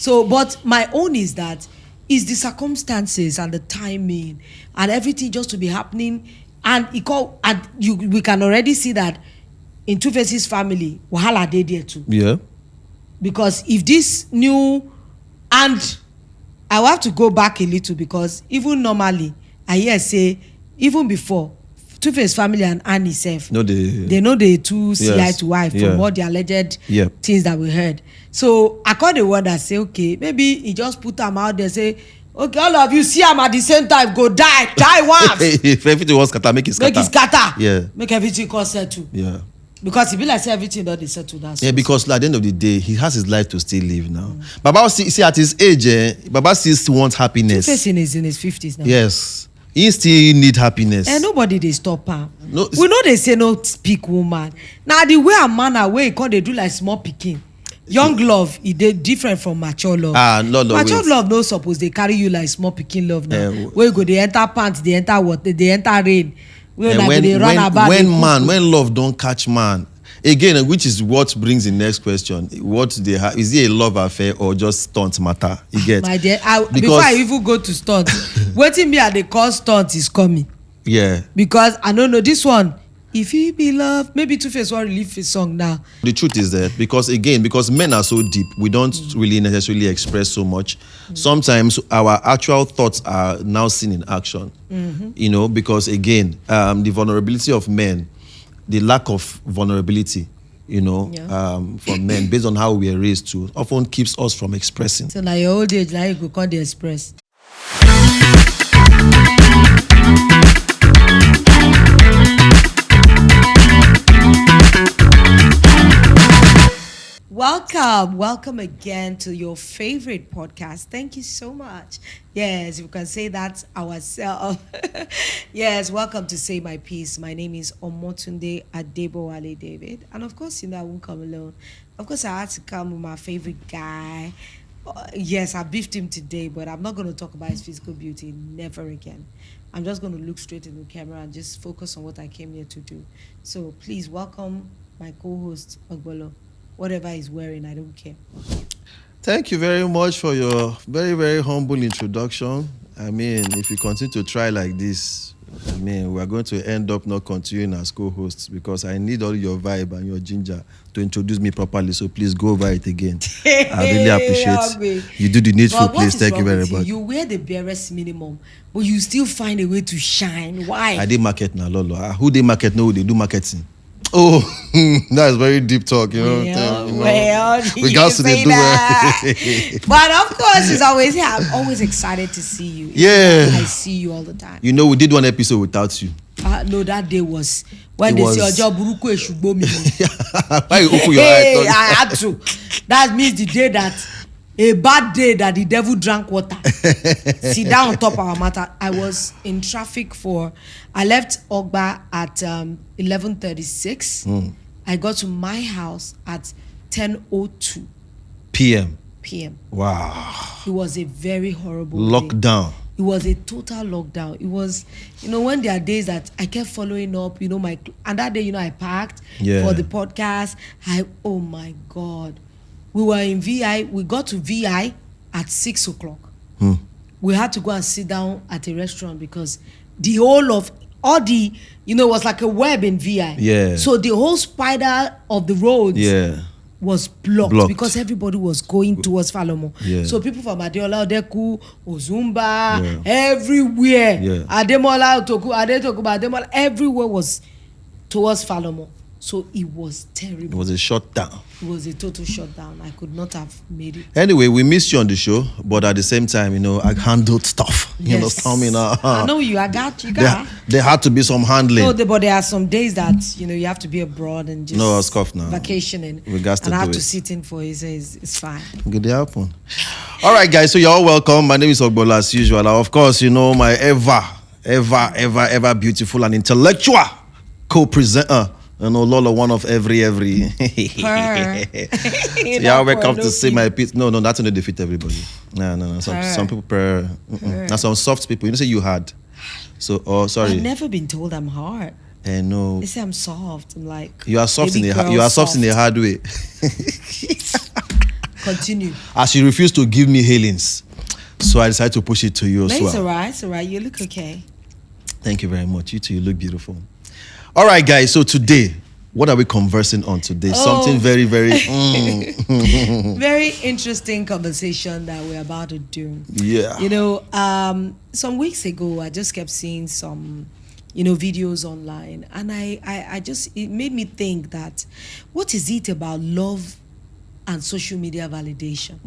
So, but my own is that is the circumstances and the timing and everything just to be happening, and we can already see that in Two-Face's family, wahala dey there too. Yeah. Because if this new, and I will have to go back a little, because even normally I hear say even before Two-Face family and Annie self, they know they two see eye to eye from all the alleged things that we heard. So I call the one that say, okay, maybe he just put them out there, say, okay, all of you see him at the same time, go die once. If everything was scatter, make it scatter. Yeah. Make everything cause settle. Yeah. Because he be like say everything that they settle that. Yeah, because at the end of the day, he has his life to still live now. Baba see at his age, Baba still wants happiness. Two-Face is in his 50s now. Yes. He still need happiness. And nobody they stop her. No, we know they say no speak woman. Now the way a man away, cause they do like small picking. Young love, it dey different from mature love. Mature love no suppose they carry you like small picking love now. Where you go, they enter pants, they enter water, they enter rain. When love don't catch man. Again, which is what brings the next question. What they have, is it a love affair or just stunt matter? You get? My dear, before I even go to stunt, waiting me at the call stunt is coming. Yeah. Because I don't know this one. If he be loved, maybe Two-Face will release his song now. The truth is that because men are so deep, we don't really necessarily express so much. Sometimes our actual thoughts are now seen in action. You know, because again, the vulnerability of men, the lack of vulnerability, you know, from men, based on how we are raised to, often keeps us from expressing. So now your old age, now you go call the express. Welcome again to your favorite podcast. Thank you so much. Yes, we can say that ourselves. Yes, welcome to Say My Piece. My name is Omotunde Adebowale David. And of course, you know, I won't come alone. Of course, I had to come with my favorite guy. Yes, I beefed him today, but I'm not going to talk about his physical beauty. Never again. I'm just going to look straight in the camera and just focus on what I came here to do. So please welcome my co-host, Ogbolor. Whatever he's wearing, I don't care. Thank you very much for your very, very humble introduction. I mean, if you continue to try like this, I mean, we're going to end up not continuing as co-hosts, because I need all your vibe and your ginger to introduce me properly. So please go over it again. I really appreciate you do the needful, please. Thank you very much. You wear the barest minimum, but you still find a way to shine. Why? I did market now, Lolo. Who they market? No, they do marketing. Oh, that's very deep talk, you know. Well, we got to do that. But of course, I'm always excited to see you. Yeah, I see you all the time. You know, we did one episode without you. No, that day was when they say Ojo Buruku Eshugbomi. Why you open your eyes? I had to. That means the day that a bad day that the devil drank water. Sit down on top of our matter. I was in traffic I left Ogba at 11:36. I got to my house at 10:02 p.m. Wow. It was a very horrible lockdown. Day. It was a total lockdown. It was, you know, when there are days that I kept following up, you know, and that day, you know, I packed for the podcast. Oh my God. We were in VI. We got to VI at 6 o'clock. We had to go and sit down at a restaurant because the whole of all the, you know, it was like a web in VI. Yeah. So the whole spider of the roads was blocked because everybody was going towards Falomo. Yeah. So people from Adeola, Odeku, Ozumba, everywhere. Yeah. Ademola, Otoku, Ademola, everywhere was towards Falomo. So it was terrible. It was a shutdown. It was a total shutdown. I could not have made it. Anyway, we missed you on the show, but at the same time, you know, I handled stuff. You know, I know you. I got you. There had to be some handling. No, but there are some days that, you know, you have to be abroad and just vacationing. We got and I have to sit in for it. It's fine. Good day happen. All right, guys. So you're all welcome. My name is Ogbolor as usual. Of course, you know, my ever beautiful and intellectual co-presenter. You know, Lolo, one of every. Yeah, welcome to Say My Piece. No, that's going to defeat everybody. No. Some people prayer. Now some soft people. You know, say you hard. So, sorry. I've never been told I'm hard. No. They say I'm soft. I'm like you are soft in the hard way. Continue. As you refuse to give me hailings, so I decided to push it to you as well. It's all right. You look okay. Thank you very much. You too, you look beautiful. All right, guys. So today, what are we conversing on today? Something very, very... very interesting conversation that we're about to do. Yeah. You know, some weeks ago, I just kept seeing some, videos online. And it made me think that, what is it about love and social media validation?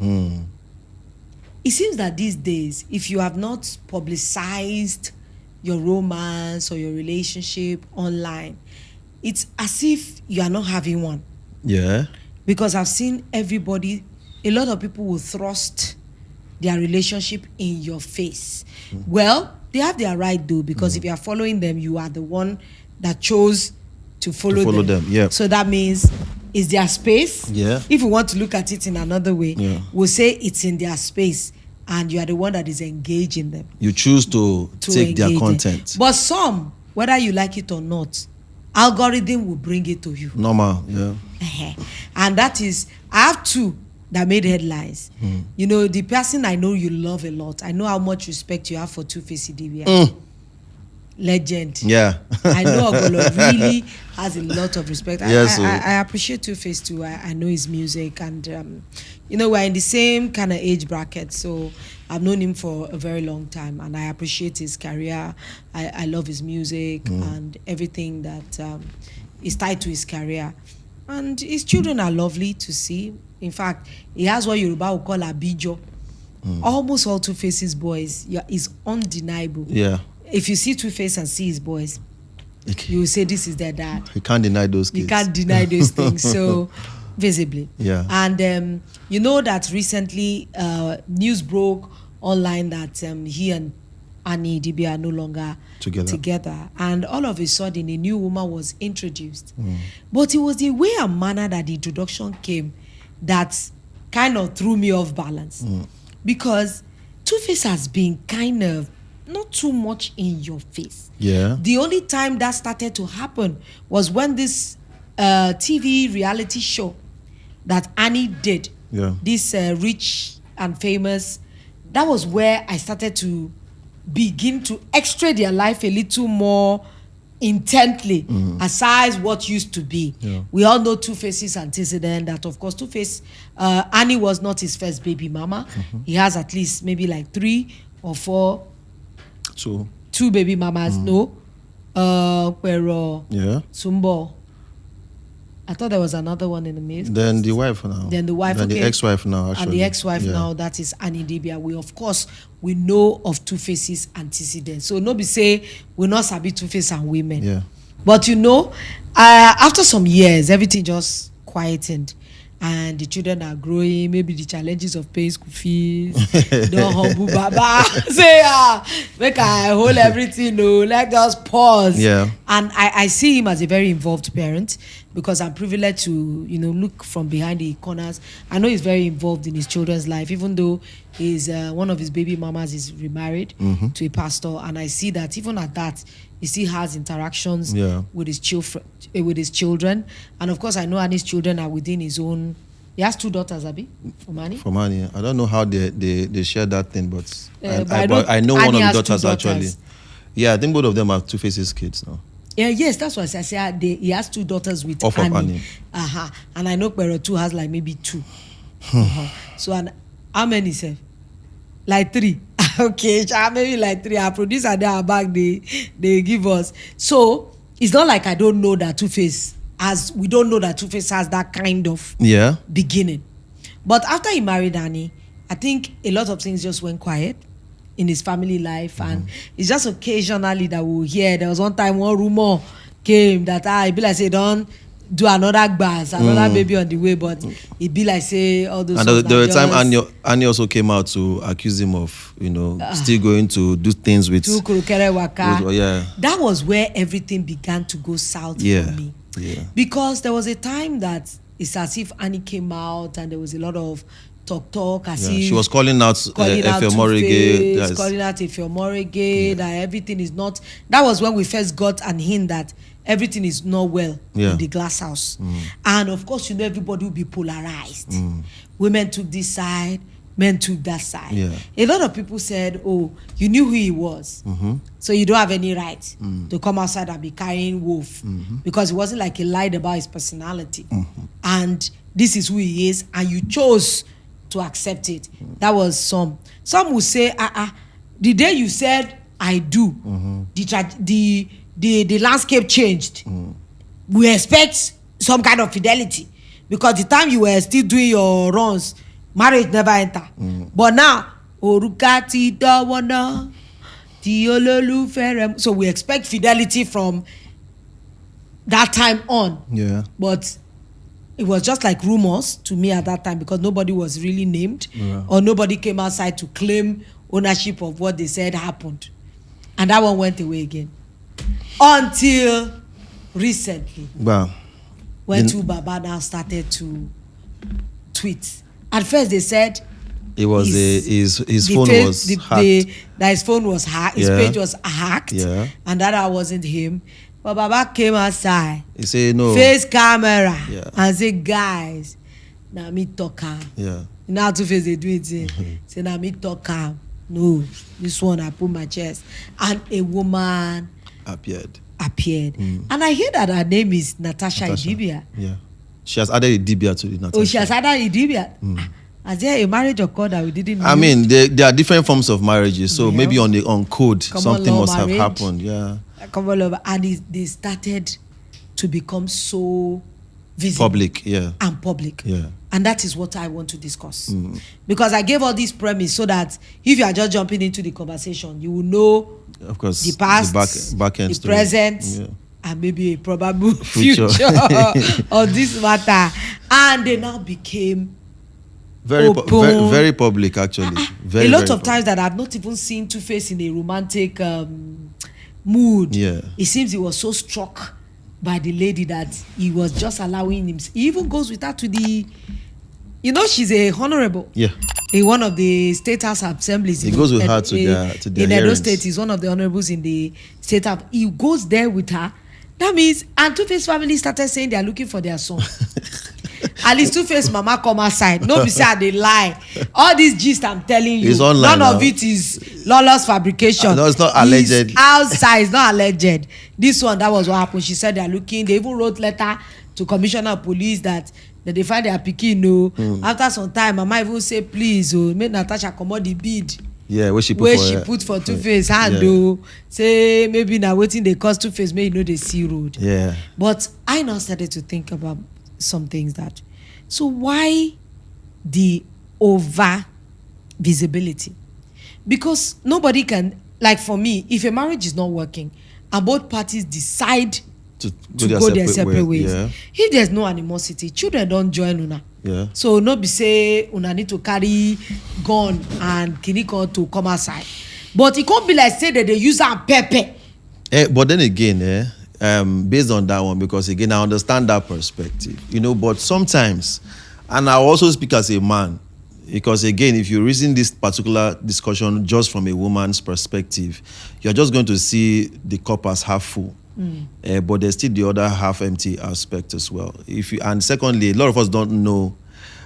It seems that these days, if you have not publicized your romance or your relationship online, it's as if you are not having one. Yeah. Because I've seen a lot of people will thrust their relationship in your face. Well, they have their right though, because if you are following them, you are the one that chose to follow them. Yeah. So that means it's their space. Yeah. If we want to look at it in another way, we'll say it's in their space and you are the one that is engaging them. You choose to take their content. Them. But some, whether you like it or not, algorithm will bring it to you. Normal, yeah. And that is, I have two that made headlines. The person I know you love a lot, I know how much respect you have for Twoface and legend. Yeah. I know Ogbolor really has a lot of respect. Yes, I appreciate Twoface too. I know his music, and we're in the same kind of age bracket, so I've known him for a very long time, and I appreciate his career. I love his music and everything that is tied to his career. And his children are lovely to see. In fact, he has what Yoruba would call abijo. Almost all Twoface's boys is undeniable. Yeah. If you see Twoface and see his boys, you will say this is their dad. You can't deny those kids. You can't deny those things. So visibly. Yeah. And you know that recently news broke online that he and Annie DB are no longer together. And all of a sudden, a new woman was introduced. But it was the way and manner that the introduction came that kind of threw me off balance. Because Twoface has been kind of not too much in your face. Yeah. The only time that started to happen was when this TV reality show that Annie did, this Rich and Famous, that was where I started to begin to x-ray their life a little more intently, aside what used to be. We all know Twoface's antecedent, that of course Twoface, Annie was not his first baby mama. He has at least maybe like 3 or 4 two baby mamas. Pero Sumbo, I thought there was another one in the midst. Then the wife now. Then the wife. Then the ex-wife now, actually. And the ex-wife now, that is Annie Dibia. We know of Twoface's antecedents. So nobody say we not sabi Twoface and women. Yeah. But after some years, everything just quietened. And the children are growing. Maybe the challenges of paying school fees. Don't humble Baba. Say, make I hold everything. No, like just pause. Yeah. And I see him as a very involved parent, because I'm privileged to, look from behind the corners. I know he's very involved in his children's life, even though he's one of his baby mamas is remarried to a pastor, and I see that even at that, he still has interactions with his children, and of course I know Annie's children are within his own. He has 2 daughters, Abi, from Annie. From Annie, I don't know how they share that thing, but I know one of the daughters actually. Yeah, I think both of them are Twoface's kids now. Yeah, yes, that's what I said. He has 2 daughters with Annie. And I know Pero 2 has like maybe 2. So and how many, sir? Like 3. Okay, maybe like 3. Our producer there are back, they give us. So it's not like I don't know that Twoface we don't know that Twoface has that kind of beginning. But after he married Annie, I think a lot of things just went quiet in his family life, and it's just occasionally that we'll hear. There was one time one rumor came that it be like say don't do another baby on the way, but it be like say all those. And there were time Annie also came out to accuse him of still going to do things with. That was where everything began to go south for me. Yeah. Because there was a time that it's as if Annie came out and there was a lot of talk as if she was calling out Ephemorigate, that everything is not. That was when we first got an hint that everything is not well Yeah. in the glass house. And of course, you know, everybody will be polarized. Women took this side, men took that side. Yeah. A lot of people said, oh, you knew who he was, so you don't have any right to come outside and be carrying wolf, because it wasn't like he lied about his personality. And this is who he is, and you chose to accept it. That was some. Some will say, the day you said I do, the landscape changed. We expect some kind of fidelity, because the time you were still doing your runs, marriage never enter. But now, orukati dawana, so we expect fidelity from that time on. Yeah. But it was just like rumors to me at that time, because nobody was really named, or nobody came outside to claim ownership of what they said happened. And that one went away again. Until recently. Wow. When Baba now started to tweet. At first they said it was his phone was hacked. That his phone was hacked, his page was hacked, and that wasn't him. But Baba came outside. He said no. Face camera and say, guys, now me talk am. Yeah. Now Two-Face they do it. Say now me talk am. No, this one I put my chest. And a woman appeared. And I hear that her name is Natasha Idibia. Yeah. She has added Idibia to it. Oh, she has added Idibia. Is there a marriage occurred that we didn't know? I mean, there are different forms of marriages. So maybe on code, something must have happened. Yeah. Common law, and they started to become so visible. Public, and public. Yeah. And that is what I want to discuss. Because I gave all this premise so that if you are just jumping into the conversation, you will know, of course, the past, the back end, the present, and maybe a probable future of this matter. And they now became very public, actually. A lot of times that I've not even seen Two-Face in a romantic mood. It seems he was so struck by the lady that he was just allowing him. He even goes with her to the, you know, she's a honorable. In one of the state house assemblies. He goes with her to their in Edo State. He's one of the honorables in the state house. He goes there with her. That means, and Two-Face family started saying they are looking for their son. At least Two-Face mama come outside. No, be say they lie. All these gist I'm telling you, none of it is Lolo's fabrication. No, it's not alleged. It's outside, it's not alleged. This one, that was what happened. She said they are looking. They even wrote letter to commissioner of police that they find their pikin. After some time, mama even say, please, make Natasha come out the bid. Yeah, where she put for Two-Face hand. Say maybe now waiting they cause Two-Face, may you know they see road. Yeah. But I now started to think about some things that, so why the over visibility? Because nobody can, like for me, if a marriage is not working and both parties decide to go their separate ways, if there's no animosity, children don't join una. So no be say una need to carry gun and kiniko to come outside, but it can't be like say that they use am pepper. But then again, based on that one, because again I understand that perspective, you know, but sometimes, and I also speak as a man, because again, if you reason this particular discussion just from a woman's perspective, you're just going to see the cup as half full. But there's still the other half empty aspect as well. And secondly, a lot of us don't know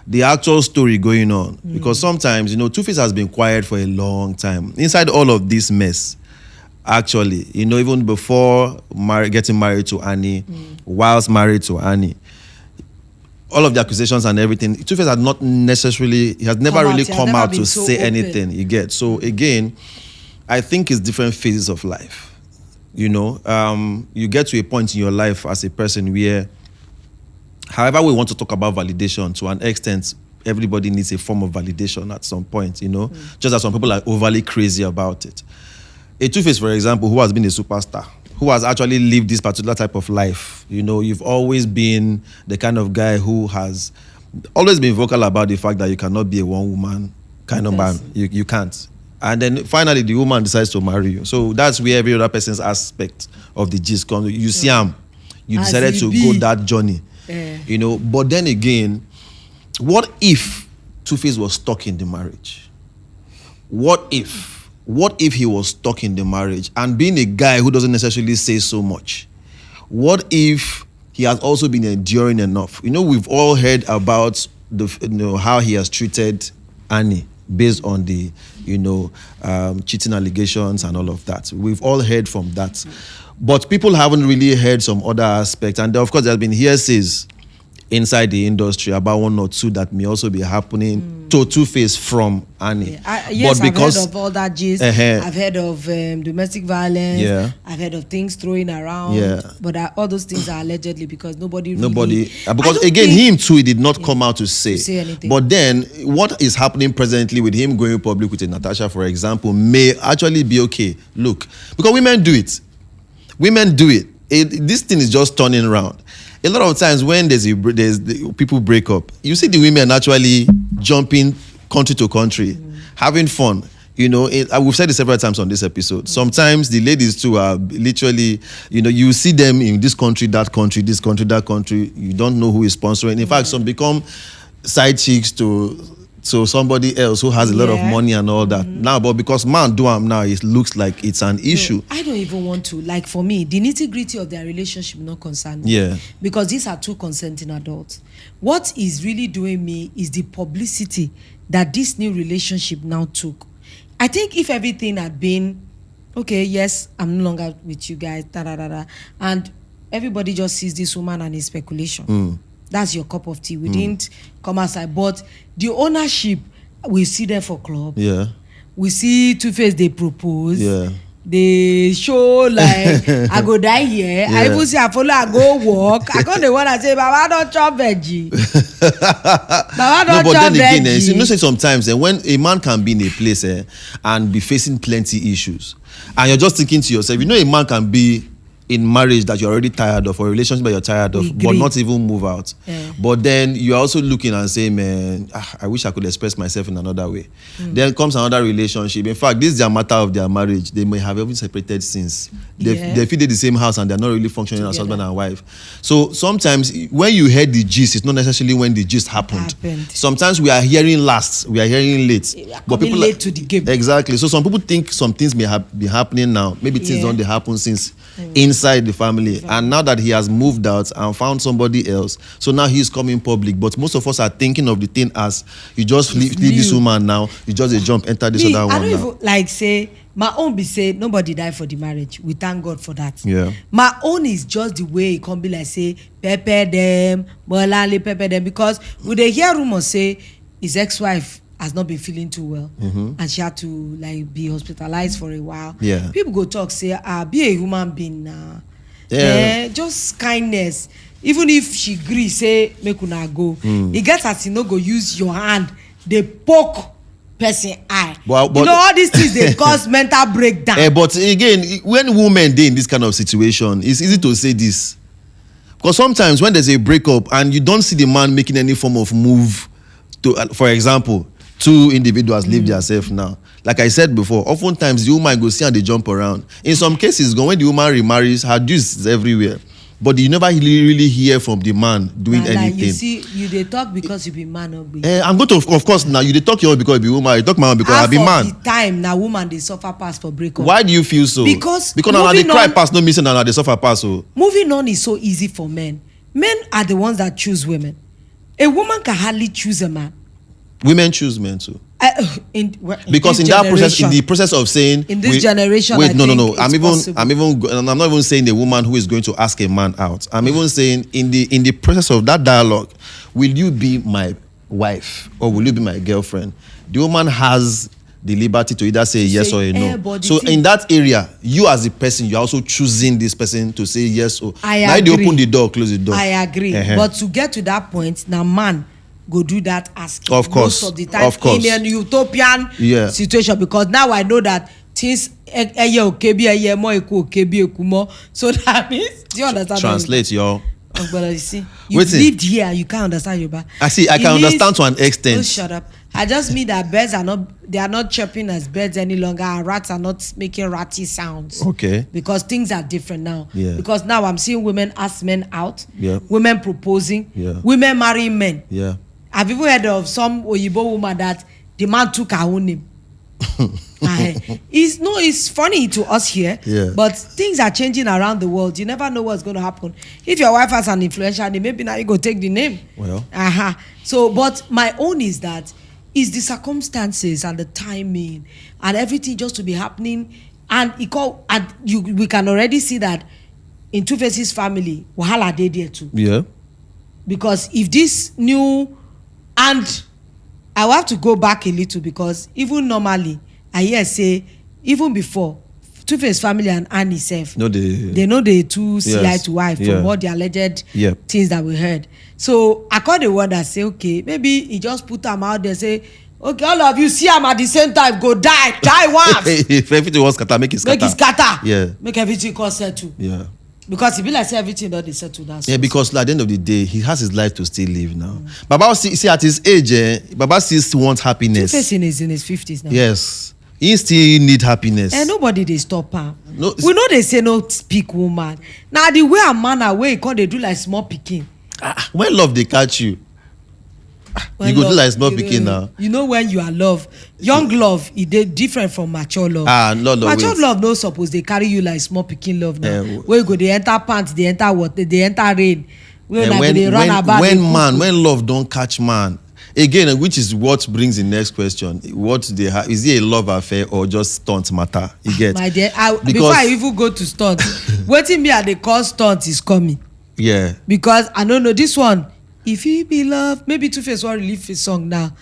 the actual story going on, because sometimes, you know, Two-Face has been quiet for a long time inside all of this mess. Actually, you know, even before getting married to Annie, whilst married to Annie, all of the accusations and everything, Two-Face had not necessarily, he has never really come out to say anything. You get. So again, I think it's different phases of life. You know, you get to a point in your life as a person where, however we want to talk about validation, to an extent, everybody needs a form of validation at some point, you know, just as some people are overly crazy about it. A Two-Face, for example, who has been a superstar, who has actually lived this particular type of life, you know, you've always been the kind of guy who has always been vocal about the fact that you cannot be a one-woman kind of man. You can't. And then finally, the woman decides to marry you. So that's where every other person's aspect of the gist comes. You see him, you decided to go that journey, you know. But then again, what if Two-Face was stuck in the marriage? What if he was stuck in the marriage and being a guy who doesn't necessarily say so much? what if he has also been enduring enough? We've all heard about how he has treated Annie based on the cheating allegations and all of that. We've all heard from that, but people haven't really heard some other aspects. And of course, there have been hearsays inside the industry about one or two that may also be happening to Twoface from Annie. Yes, I've heard of all that gist. I've heard of domestic violence. Yeah. I've heard of things throwing around. Yeah. But all those things are allegedly because nobody because again, him too, he did not come out to say anything. But then what is happening presently with him going public with Natasha, for example, may actually be okay. Look, because women do it. This thing is just turning around. A lot of times when people break up, you see the women actually jumping country to country, having fun. We've said it several times on this episode. Sometimes the ladies too are literally, you see them in this country, that country, this country, that country. You don't know who is sponsoring. In fact, some become side chicks to somebody else who has a lot of money and all that. Now, but because man do them now, it looks like it's an issue. I don't even want to. Like for me, the nitty-gritty of their relationship not concern me. Yeah. Because these are two consenting adults. What is really doing me is the publicity that this new relationship now took. I think if everything had been, okay, yes, I'm no longer with you guys, and everybody just sees this woman and it's speculation. That's your cup of tea. We didn't come outside. But the ownership, we see them for club. Yeah. We see Twoface, they propose. Yeah. They show like, I go die here. Yeah. I even say I follow, I go walk. I go the one I say, Baba don't chop veggie. Baba don't chop veggie. Say sometimes when a man can be in a place and be facing plenty issues, and you're just thinking to yourself, a man can be in marriage that you're already tired of, or a relationship that you're tired of, but not even move out. Yeah. But then you're also looking and saying, man, I wish I could express myself in another way. Then comes another relationship. In fact, this is a matter of their marriage. They may have even separated since. They feed in the same house and they're not really functioning as husband and wife. So sometimes when you heard the gist, it's not necessarily when the gist happened. Sometimes we are hearing last, we are hearing late. But people late to the game. Exactly. So some people think some things may be happening now. Maybe things don't happen since inside the family, and now that he has moved out and found somebody else, so now he's coming public. But most of us are thinking of the thing as you just leave this woman now, you just jump enter this other one. I don't even like say my own be say nobody died for the marriage. We thank God for that. Yeah. My own is just the way it can be like say pepper them, pepper them, because we dey hear rumors say his ex-wife has not been feeling too well, and she had to like be hospitalized for a while. Yeah. People go talk say, be a human being now. Just kindness. Even if she agree, say make una go. It gets as you no go use your hand, they poke person eye. But all these things they cause mental breakdown. But again, when women dey in this kind of situation, it's easy to say this. Because sometimes when there's a breakup and you don't see the man making any form of move to, for example, two individuals leave themselves now. Like I said before, oftentimes the woman go see and they jump around. In some cases, when the woman remarries, her juice is everywhere. But you never really hear from the man doing anything. You see, they talk because you be man or be. I'm going to, of course, now you talk your because you be woman. You talk man because I be man. The time now woman they suffer pass for breakup. Why do you feel so? Because now they cry pass no missing and now they suffer pass. So moving on is so easy for men. Men are the ones that choose women. A woman can hardly choose a man. Women choose men too. Because in the process of saying in this generation, wait, no. I'm not even saying the woman who is going to ask a man out. I'm even saying in the process of that dialogue, will you be my wife or will you be my girlfriend? The woman has the liberty to either say yes or a no. So in that area, you as a person, you're also choosing this person to say yes or. I agree. Now they open the door, close the door. I agree. But to get to that point, now man go do that asking. Of course. Most of the time in an utopian situation, because now I know that things so that means, do you understand? Translate your. Ogbolor, you see, you lived here, you can't understand Yoruba. I can understand to an extent. Oh, shut up. I just mean that birds are not chirping as birds any longer, and rats are not making ratty sounds. Okay. Because things are different now. Yeah. Because now I'm seeing women ask men out. Yeah. Women proposing. Yeah. Women marrying men. Yeah. I've even heard of some Oyibo woman that the man took her own name. It's funny to us here, but things are changing around the world. You never know what's going to happen. If your wife has an influential name, maybe now you go take the name. Well, so, but my own is that is the circumstances and the timing and everything just to be happening, and we can already see that in Twoface's family, wahala dey there too. Yeah. Because if this new, and I will have to go back a little, because even normally I hear say even before Twoface family and Annie self, they know they two see eye to eye from all the alleged things that we heard. So I call the one that say, okay, maybe he just put them out there, say, okay, all of you see him at the same time, go die once. If everything was scatter, make it scatter. Yeah. Make everything cause settle. Yeah. Because he be like say everything that they settle that. Yeah, because at the end of the day, he has his life to still live now. Baba see at his age, Baba still wants happiness. Twoface is in his 50s now. Yes. He still need happiness. And nobody they stop her. No, we know they say no speak woman. Now the way a man away, because they do like small picking. When love they catch you, you go do like small picking now. You know when you are love, young love, it different from mature love. Mature love no suppose they carry you like small picking love now. Where you go, they enter pants, they enter water, they enter rain. When love don't catch man. Again, which is what brings the next question. What they have, is it a love affair or just stunt matter? You get? My dear, before I even go to stunt, waiting me at the call stunt is coming. Yeah. Because I don't know this one. If you be loved, maybe Twoface will release his song now.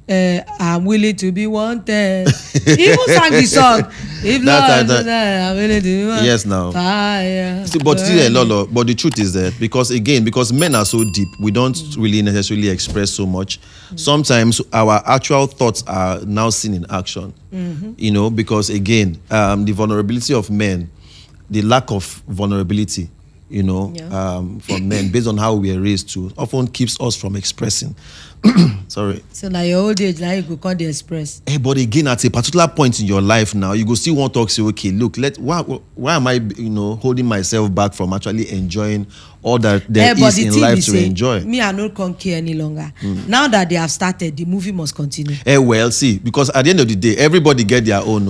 I'm willing to be wanted. He even sang the song. If love, I'm willing to be wanted. Yes, now. Fire. But still, Lolo. But the truth is that because men are so deep, we don't really necessarily express so much. Sometimes our actual thoughts are now seen in action. You know, because again, the vulnerability of men, the lack of vulnerability, you know, from men, based on how we are raised to, often keeps us from expressing. Sorry. So now your old age, now you go call the express. But again, at a particular point in your life now, you go still want to talk, say, okay, look, why am I, holding myself back from actually enjoying all that there is in life to enjoy? Me, I no can't care any longer. Now that they have started, the movie must continue. Well, see, because at the end of the day, everybody get their own.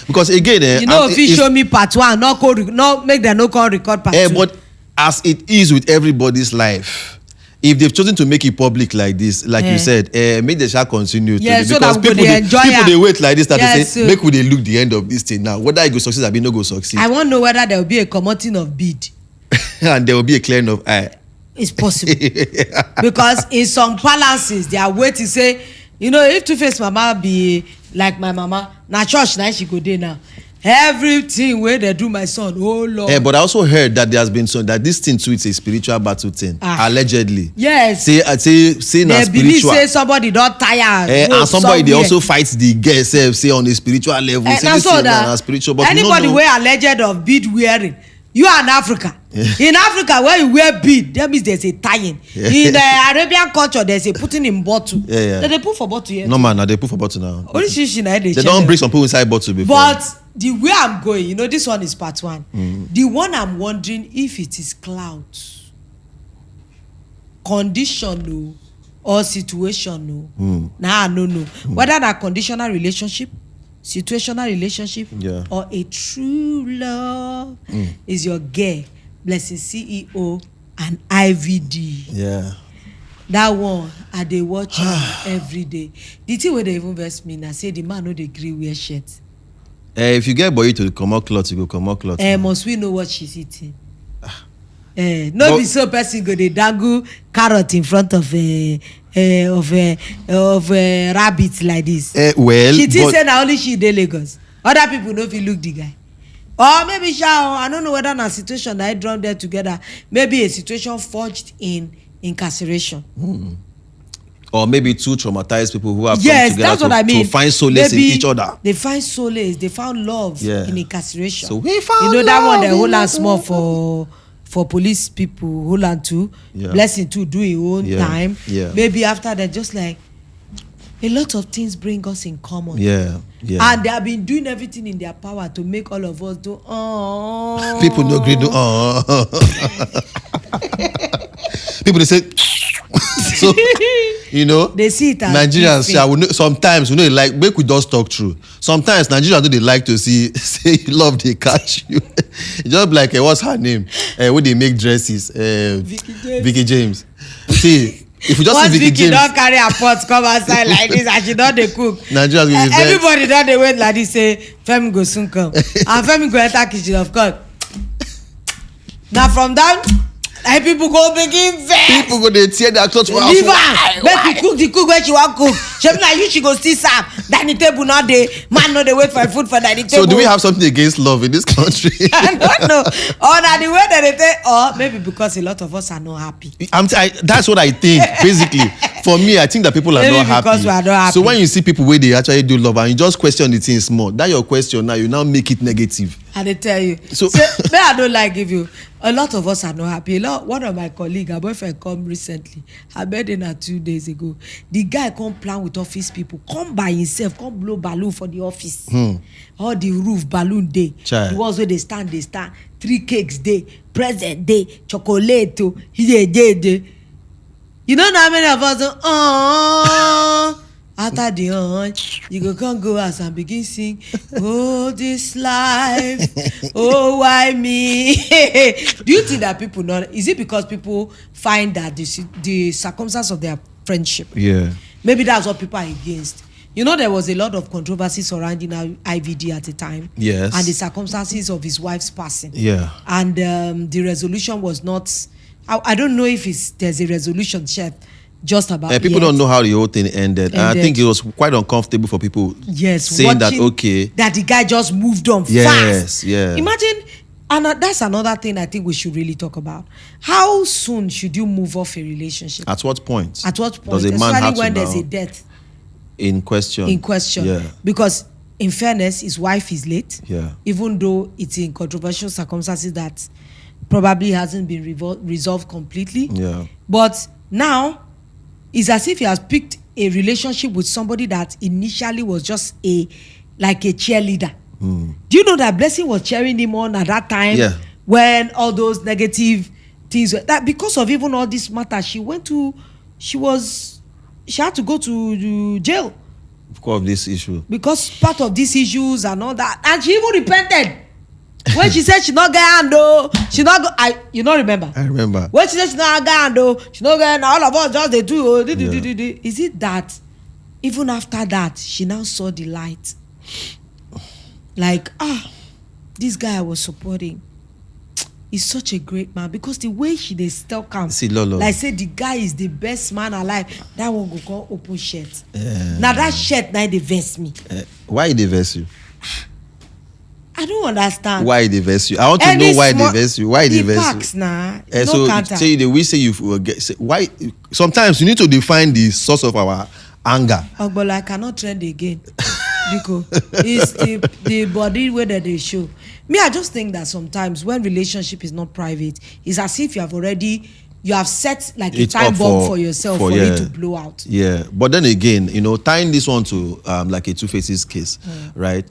Because again, if you show me part one, not make them no call record part two. But as it is with everybody's life, if they've chosen to make it public like this, like you said, make they shall continue. Because people they wait like this to say, make we they look the end of this thing now. Whether it go succeed or no go succeed. I want to know whether there will be a commoting of bid. And there will be a clearing of eye. It's possible. Because in some palaces, they are waiting to say, if Twoface mama be like my mama, na church now she go there now. Everything where they do my son, oh Lord. But I also heard that there has been that this thing too is a spiritual battle thing. Allegedly. Yes. Say na spiritual. Believe say somebody don't tire. And somebody they also fights the girl self, say on a spiritual level. Say this thing na spiritual. But anybody wear alleged of bead wearing, you are in Africa. In Africa, where you wear bead, that means there's a tying. In the Arabian culture, there's a putting in bottle. They put for bottle here. No man, they put for bottle now. They don't bring some people inside bottle before. But the way I'm going, this one is part one. The one I'm wondering if it is clouds, conditional or situational. Now I don't know whether that conditional relationship, situational relationship, or a true love is your girl, blessing CEO and IVD. Yeah. That one, I dey watch every day. The thing where they even verse me now, say the man no dey gree wear shirt. If you get boy to come out cloth, you go come out cloth. Must we know what she's eating? Be so person go dey dangle carrot in front of a rabbit like this. She think say na only she dey Lagos. Other people no fit look the guy. Or maybe I don't know whether na situation that I drawn there together. Maybe a situation forged in incarceration. Or maybe two traumatized people who have come together that's what I mean. To find solace in each other. They find solace. They found love in incarceration. So we found that one they hold on small for police people, hold on to. Blessing to do his own time. Maybe after that, just like a lot of things bring us in common. And they have been doing everything in their power to make all of us do People no agree do People they say So, they see it as Nigerians, sometimes, like, make we just talk true. Sometimes Nigerians, they like to say love, they catch you. Just like, what's her name? When they make dresses, Vicky James. See, if you just see Vicky James, don't carry a pot come outside like this and she don't they cook. Nigerians will be everybody don't they wait like this, say Femi go soon come. And Femi go enter kitchen, of course. Now from that, people go begin vex. People go they tear their clothes for leave her. Make you cook the cook where she want cook. She be like you, she go still serve. Dining table not dey. Man no dey wait for food for dining table. So do we have something against love in this country? I don't know. Or na the way that they say, or maybe because a lot of us are not happy. That's what I think. Basically, for me, I think that people are maybe not happy. Because we are not happy. So when you see people where they actually do love and you just question the things more, that your question now, you now make it negative. And they tell you. So I don't like give you. A lot of us are not happy. One of my colleagues, her boyfriend come recently. I met him 2 days ago. The guy come plan with office people. Come by himself. Come blow balloon for the office. All the roof balloon day. The ones where they stand. 3 cakes day. Present day. Chocolate. Day. You don't know how many of us after the you go come go house and begin sing. Oh, this life, oh, why me? Do you think that people not? Is it because people find that the circumstance of their friendship? Yeah. Maybe that's what people are against. There was a lot of controversy surrounding IVD at the time. Yes. And the circumstances of his wife's passing. Yeah. And the resolution was not. I don't know if there's a resolution, Chef. Just about people don't know how the whole thing ended. And I think it was quite uncomfortable for people saying that that the guy just moved on fast. Yeah. Imagine, and that's another thing I think we should really talk about. How soon should you move off a relationship? At what point? Does a man have to when there's a death in question? Yeah. Because in fairness, his wife is late. Yeah. Even though it's in controversial circumstances that probably hasn't been resolved completely. Yeah. But now it's as if he has picked a relationship with somebody that initially was just a cheerleader. Do you know that Blessing was cheering him on at that time? Yeah. When all those negative things were, that because of even all this matter, she had to go to jail. Because of this issue. Because part of these issues and all that. And she even repented. When she said she not get hand though, she not go. You don't remember? I remember. When she said she not get hand though, she not get. All of us just they do. Is it that even after that she now saw the light? Like this guy I was supporting is such a great man, because the way they still come. See Lolo. Like say the guy is the best man alive. That one go call open shirt. Now that shirt now they vex me. Why they vex you? I don't understand. Why they vex you? I want to know why they vex you. Why they vex you? Nah, so say the we say you will get. Why? Sometimes you need to define the source of our anger. Ogbolor, I cannot trend again because it's the body way that they show. Me, I just think that sometimes when relationship is not private, it's as if you have set like a time bomb for yourself for it to blow out. Yeah, but then again, tying this one to like a Two-Face's case, right?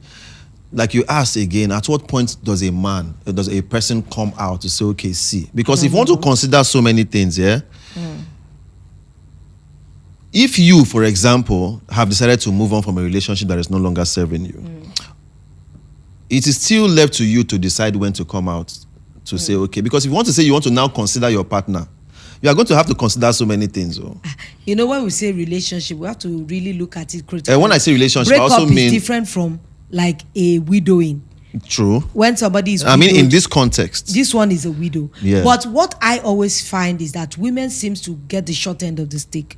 Like you asked again, at what point does a person come out to say, okay, see? Because if you want to consider so many things, if you, for example, have decided to move on from a relationship that is no longer serving you, it is still left to you to decide when to come out to say, okay, because if you want to say you want to now consider your partner, you are going to have to consider so many things. When we say relationship, we have to really look at it critically. And when I say relationship, breakup I also mean is different from like a widowing. True. When somebody is widowed, I mean, in this context, this one is a widow. Yeah. But what I always find is that women seems to get the short end of the stick,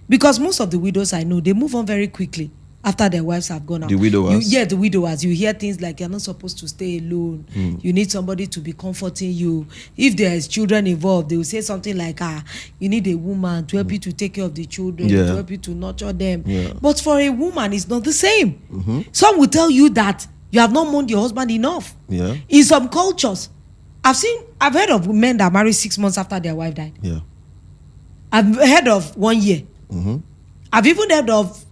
because most of the widows I know, they move on very quickly after their wives have gone out. The widowers. The widowers. You hear things like you're not supposed to stay alone. You need somebody to be comforting you. If there's children involved, they will say something like, you need a woman to help you to take care of the children, to help you to nurture them. Yeah. But for a woman, it's not the same. Some will tell you that you have not mourned your husband enough. Yeah. In some cultures, I've heard of men that married 6 months after their wife died. Yeah. I've heard of 1 year. I've even heard of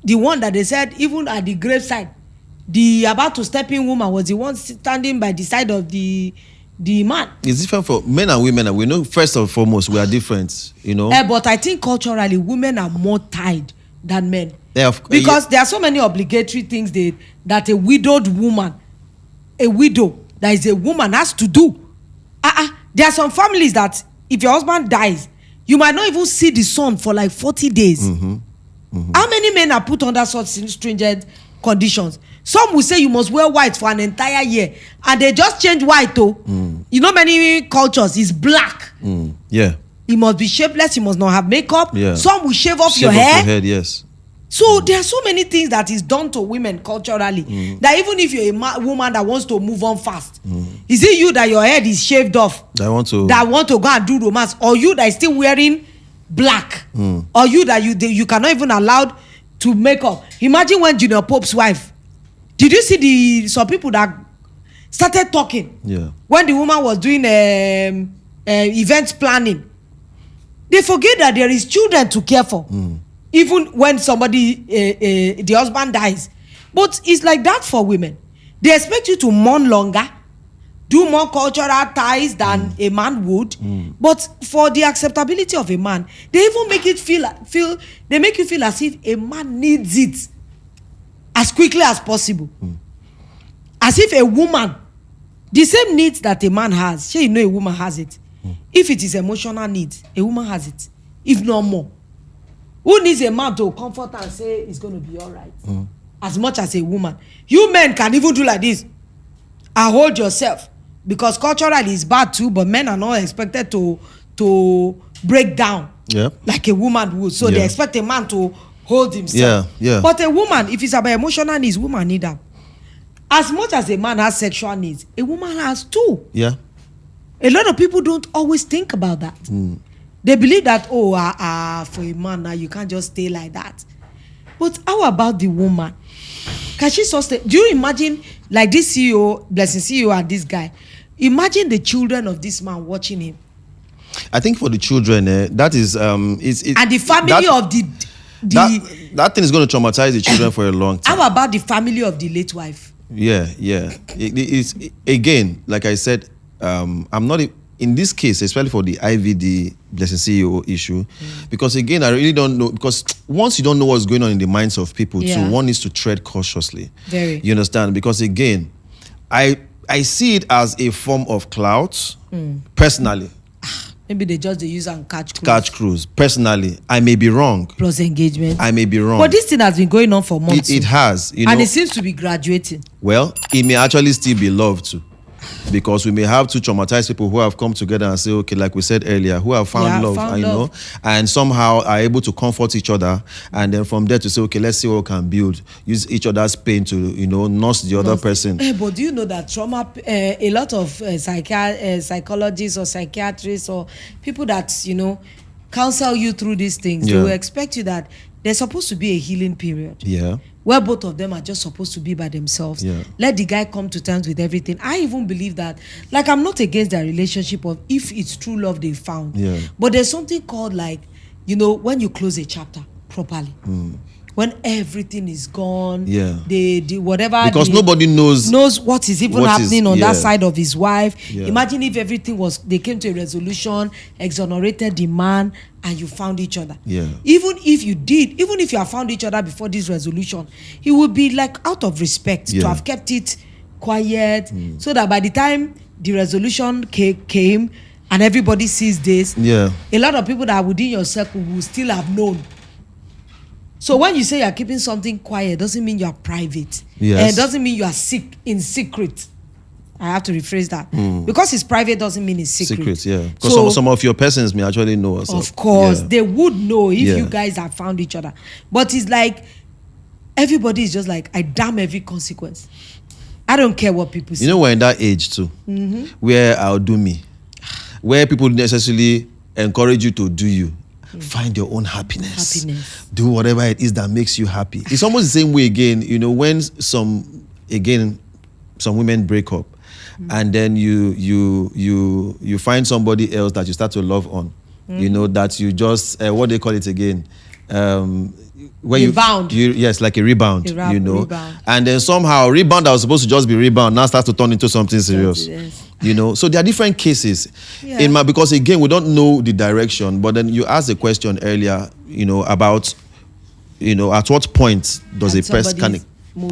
the one that they said even at the graveside, the about to step in woman was the one standing by the side of the the man. It's different for men and women, and we know first and foremost we are different, you know. But I think culturally women are more tied than men. Because there are so many obligatory things that a widowed woman, a widow that is a woman, has to do. There are some families that if your husband dies, you might not even see the son for like 40 days. How many men are put under such stringent conditions? Some will say you must wear white for an entire year, and they just change white. You know, many cultures is black. Yeah. You must be shapeless. You must not have makeup. Yeah. Some will shave off your Your hair. head, yes. So there are so many things that is done to women culturally that even if you're a woman that wants to move on fast, is it you that your head is shaved off that want to go and do romance, or you that is still wearing black, or you that you cannot even allowed to make up? Imagine when Junior Pope's wife, did you see some people that started talking when the woman was doing event planning? They forget that there is children to care for. Even when somebody, the husband dies. But it's like that for women. They expect you to mourn longer, do more cultural ties than a man would. But for the acceptability of a man, they even make it they make you feel as if a man needs it as quickly as possible. As if a woman, the same needs that a man has, you know a woman has it. If it is emotional needs, a woman has it, if not more. Who needs a man to comfort and say it's going to be all right? As much as a woman. You men can even do like this and hold yourself, because culturally it's bad too, but men are not expected to break down like a woman would. So they expect a man to hold himself. But a woman, if it's about emotional needs, woman need them. As much as a man has sexual needs, a woman has too. A lot of people don't always think about that. They believe that, for a man now, you can't just stay like that. But how about the woman? Can she sustain? Do you imagine, like this CEO, Blessing CEO, and this guy? Imagine the children of this man watching him. I think for the children, that is and the family of that thing is going to traumatize the children for a long time. How about the family of the late wife? It's again, like I said, I'm not in this case, especially for the IVD Blessing CEO issue, because again, I really don't know, because once you don't know what's going on in the minds of people, so one needs to tread cautiously. You understand? Because again, I see it as a form of clout, personally. Maybe they use and catch cruise. Personally, I may be wrong. Plus engagement. I may be wrong. But this thing has been going on for months. It has, and it seems to be graduating. Well, it may actually still be loved too. Because we may have two traumatized people who have come together and say, okay, like we said earlier, who have found love, know, and somehow are able to comfort each other, and then from there to say, okay, let's see what we can build, use each other's pain to, nurse the other person. But do you know that trauma, a lot of psychologists or psychiatrists or people that, counsel you through these things, they will expect you that there's supposed to be a healing period. Where both of them are just supposed to be by themselves. Let the guy come to terms with everything. I even believe that, like, I'm not against their relationship of if it's true love they found. But there's something called, like, when you close a chapter properly. When everything is gone, they whatever, because nobody knows what is even happening on that side of his wife. Imagine if everything they came to a resolution, exonerated the man, and you found each other. Even if you have found each other before this resolution, it would be like out of respect to have kept it quiet, so that by the time the resolution came and everybody sees this, a lot of people that are within your circle will still have known. So when you say you're keeping something quiet, doesn't mean you're private. It doesn't mean you are in secret. I have to rephrase that. Because it's private doesn't mean it's secret. Because some of your persons may actually know us. Of course, they would know if you guys have found each other. But it's like, everybody is just like, I damn every consequence. I don't care what people say. We're in that age too, where I'll do me. Where people necessarily encourage you to do you. Find your own happiness. Do whatever it is that makes you happy. It's almost the same way again, when some women break up, and then you find somebody else that you start to love on, that you just what they call it again, when rebound. Like a rebound, rebound. And then somehow rebound that was supposed to just be rebound now starts to turn into something serious. So there are different cases Yeah. because again, we don't know the direction. But then you asked a question earlier, about, at what point does a person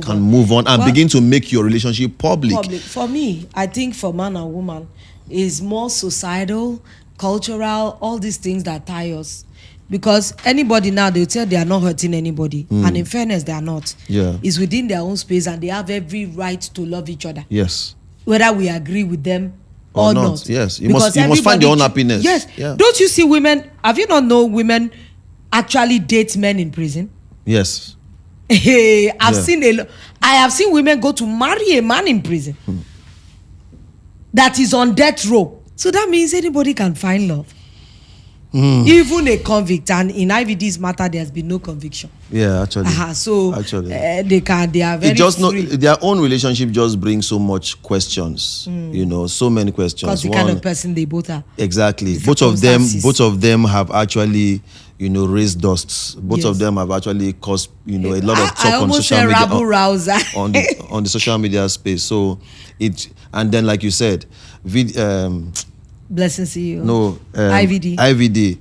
can move on and begin to make your relationship public? For me, I think for man and woman is more societal, cultural, all these things that tie us. Because anybody now, they'll tell they are not hurting anybody. And in fairness, they are not. Yeah. It's within their own space and they have every right to love each other. Yes. Whether we agree with them or not. Yes. You must find your own happiness. Yes. Yeah. Don't you see women? Have you not known women actually date men in prison? Yes. Hey, I have seen women go to marry a man in prison that is on death row. So that means anybody can find love. Even a convict, and in IVD's matter there has been no conviction. Yeah, actually. So actually, they are very free. Their own relationship just brings so much questions. So many questions. Because the kind of person they both are. Exactly. Both of them have actually raised dusts. Both of them have actually caused a lot of talk on social media on the social media space. So and then like you said, Blessings to you. No, IVD.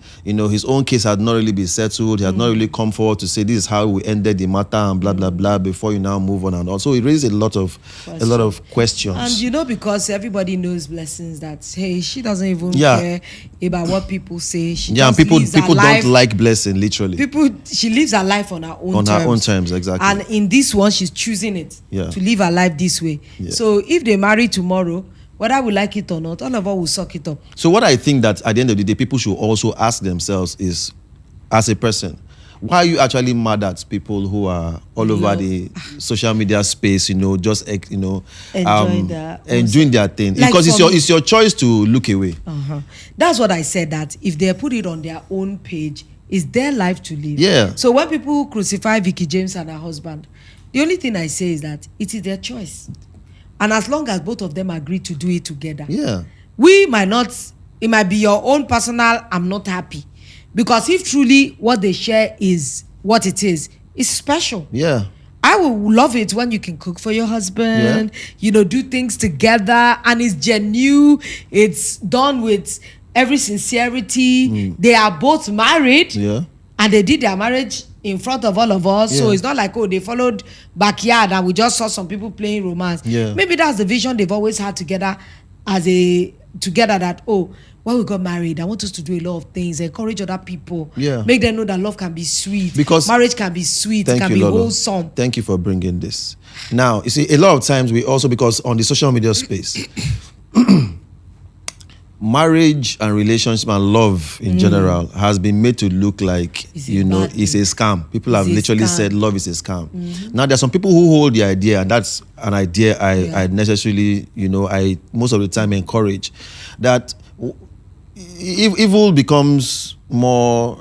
His own case had not really been settled. He had not really come forward to say this is how we ended the matter and blah blah blah before you now move on and all. So it raised a lot of questions. And because everybody knows Blessings that she doesn't even care about what people say. She people don't like Blessing literally. She lives her life on her own terms. On her own terms, exactly. And in this one, she's choosing it to live her life this way. Yeah. So if they marry tomorrow, whether we like it or not, all of us will suck it up. So what I think that at the end of the day, people should also ask themselves is, as a person, why are you actually mad at people who are all over the social media space, just enjoying their thing? Like because it's your choice to look away. That's what I said, that if they put it on their own page, it's their life to live. Yeah. So when people crucify Vicky James and her husband, the only thing I say is that it is their choice. And as long as both of them agree to do it together, it might be your own personal, I'm not happy. Because if truly what they share is what it is, it's special. Yeah. I will love it when you can cook for your husband, do things together, and it's genuine, it's done with every sincerity. They are both married, and they did their marriage in front of all of us. So it's not like, they followed backyard and we just saw some people playing romance. Maybe that's the vision they've always had together that, when we got married, I want us to do a lot of things, encourage other people, make them know that love can be sweet, because marriage can be sweet, it can be wholesome. Thank you for bringing this. Now, you see, a lot of times we also, because on the social media space, marriage and relationship and love in general has been made to look like it's a scam. People have literally said love is a scam. Now there are some people who hold the idea, and that's an idea I necessarily I most of the time encourage, that evil becomes more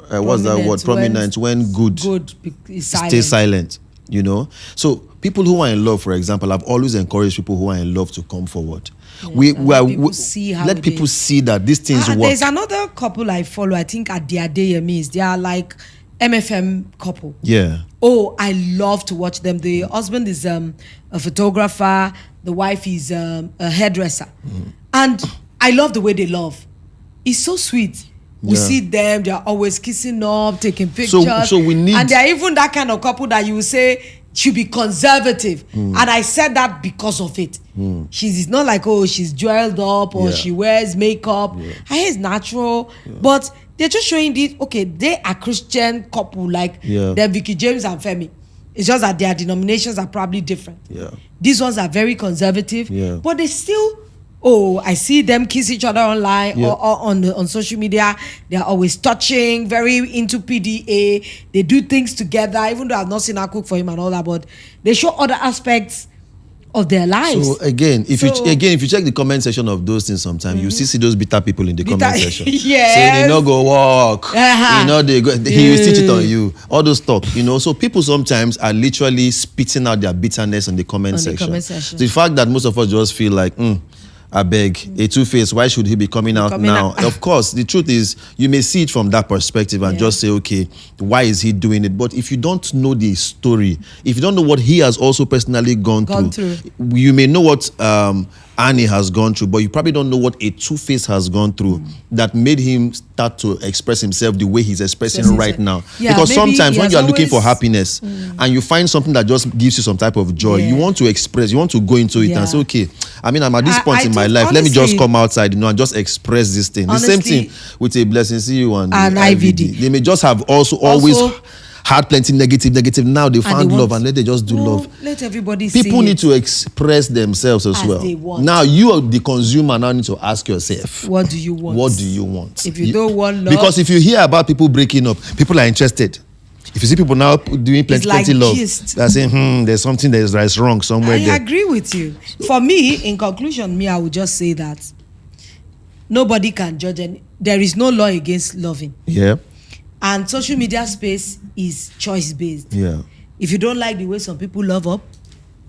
prominent when good stays silent. So people who are in love, for example, I've always encouraged people who are in love to come forward. Let people see that these things work. There's another couple I follow, I think at their DMs, they are like MFM couple. Yeah. I love to watch them. The husband is a photographer, the wife is a hairdresser. And I love the way they love. It's so sweet. We see them, they're always kissing up, taking pictures. So we need, and they're even that kind of couple that you will say should be conservative. And I said that because of it. She's not like, she's jeweled up or she wears makeup. Her hair is natural. But they're just showing this, they are Christian couple like they're Vicky James and Femi. It's just that their denominations are probably different. These ones are very conservative, but they still, I see them kiss each other online or on social media. They're always touching, very into PDA. They do things together, even though I've not seen her cook for him and all that, but they show other aspects of their lives. So again, if you check the comment section of those things, sometimes you see those bitter people in the comment section. Saying they not go walk. They go, he will teach it on you. All those talk, So people sometimes are literally spitting out their bitterness in the comment section. So the fact that most of us just feel like, I beg, a Twoface, why should he be coming out now? Of course, the truth is, you may see it from that perspective and just say, okay, why is he doing it? But if you don't know the story, if you don't know what he has also personally gone through, you may know what Annie has gone through, but you probably don't know what a Twoface has gone through that made him start to express himself the way he's expressing right now. Because sometimes when you are looking for happiness and you find something that just gives you some type of joy, you want to express, you want to go into it and say, okay, I mean, I'm at this point in my life, let me just come outside, and just express this thing. The same thing with a Blessing See You and IVD. They may just have always had plenty negative. Now they found love, and let they just do love. Let everybody People need to express themselves as well. They want. Now you are the consumer. Now need to ask yourself, what do you want? What do you want? If you don't want love, because if you hear about people breaking up, people are interested. If you see people now doing plenty love, they're saying, there's something that is wrong somewhere. I agree with you. For me, in conclusion, I would just say that nobody can judge, and there is no law against loving. Yeah. And social media space is choice based. Yeah. If you don't like the way some people love up,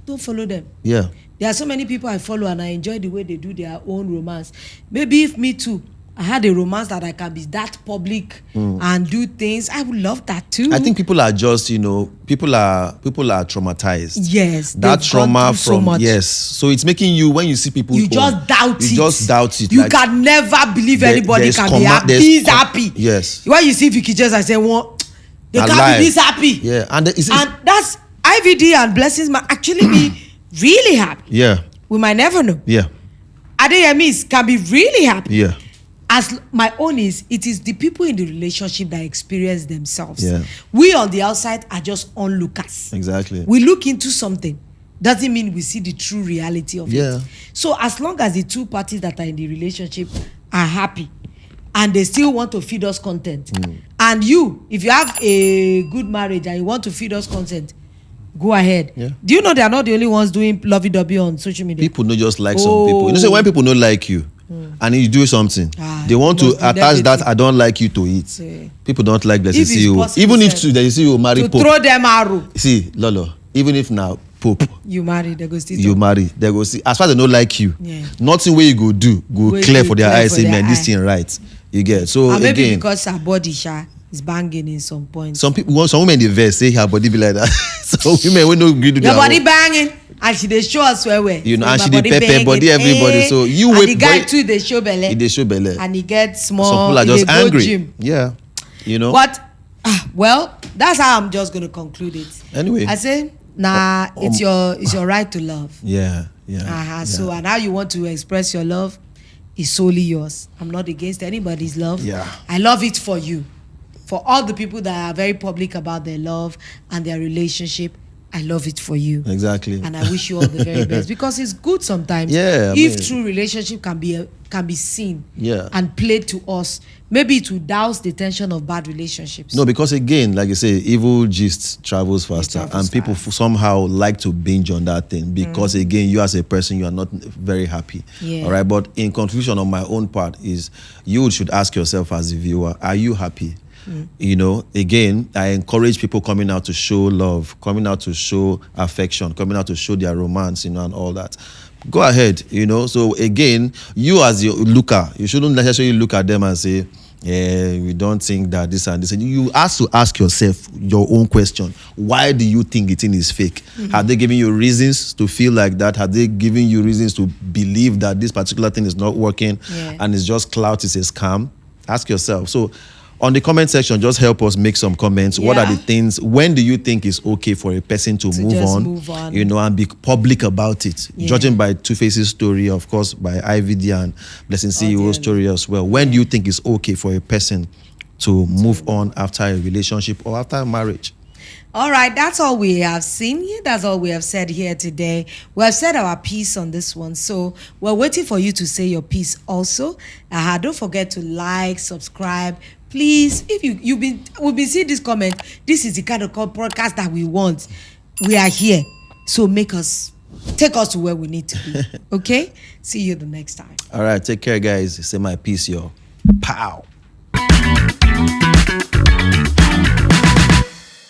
don't follow them. Yeah. There are so many people I follow and I enjoy the way they do their own romance. Maybe if me too, I had a romance that I can be that public and do things, I would love that too. I think people are just, people are traumatized. Yes. That trauma from So it's making you, when you see people, you just doubt it. You just doubt it. You can never believe anybody can be happy. He's happy. Yes. When you see Vicky just, I say, well, they can't be this happy. Yeah. And that's IVD and Blessings might actually be really happy. Yeah. We might never know. Yeah. Adeyemis can be really happy. Yeah. As my own is, it is the people in the relationship that experience themselves. Yeah. We on the outside are just onlookers. Exactly. We look into something. Doesn't mean we see the true reality of it. So as long as the two parties that are in the relationship are happy and they still want to feed us content, and you, if you have a good marriage and you want to feed us content, go ahead. Yeah. Do you know they are not the only ones doing lovey-dovey on social media? People don't just like some people. So when people don't like you, and you do something, they want to attach that I don't like you to it. Yeah. People don't like Blessing See You. Even if they see you marry Pope. Throw them arrow. See, Lolo, even if now Pope. You marry, they go still. You marry, they go see. As far as they don't like you, nothing where you go do, clear for their eyes, say, man, this thing right. You get. So and maybe again, because her body is banging in some point. Some women the verse say her body be like that. So women we no agree to your body banging. And she dey show us where and she dey pepper body everybody. So you wait. The guy too they show belly. They show belly. And he gets small. Some people are just angry. Gym. Yeah, But well, that's how I'm just gonna conclude it. Anyway, I say, it's your right to love. Yeah. So and how you want to express your love is solely yours. I'm not against anybody's love. Yeah. I love it for you, for all the people that are very public about their love and their relationship. I love it for you. Exactly. And I wish you all the very best, because it's good sometimes true relationship can be seen and played to us. Maybe it will douse the tension of bad relationships. No, because again, like you say, evil gist travels faster, and people somehow like to binge on that thing because again, you as a person, you are not very happy. All right. But in conclusion, on my own part is you should ask yourself as a viewer, are you happy? Again, I encourage people coming out to show love, coming out to show affection, coming out to show their romance, and all that. Go ahead, So again, you as your looker, you shouldn't necessarily look at them and say, we don't think that this and this. And you have to ask yourself your own question. Why do you think the thing is fake? Have they given you reasons to feel like that? Have they given you reasons to believe that this particular thing is not working and it's just clout, it's a scam? Ask yourself. So on the comment section, just help us make some comments. What are the things, when do you think is okay for a person to move on, and be public about it? Judging by Twoface's story, of course, by IVD and Blessing See You's story as well. When do you think it's okay for a person to move on after a relationship or after a marriage? All right, that's all we have seen here. That's all we have said here today. We have said our piece on this one. So we're waiting for you to say your piece also. Don't forget to like, subscribe. Please, if we've been seeing this comment, this is the kind of podcast that we want. We are here. So take us to where we need to be. Okay? See you the next time. All right, take care, guys. Say my piece, yo. Pow.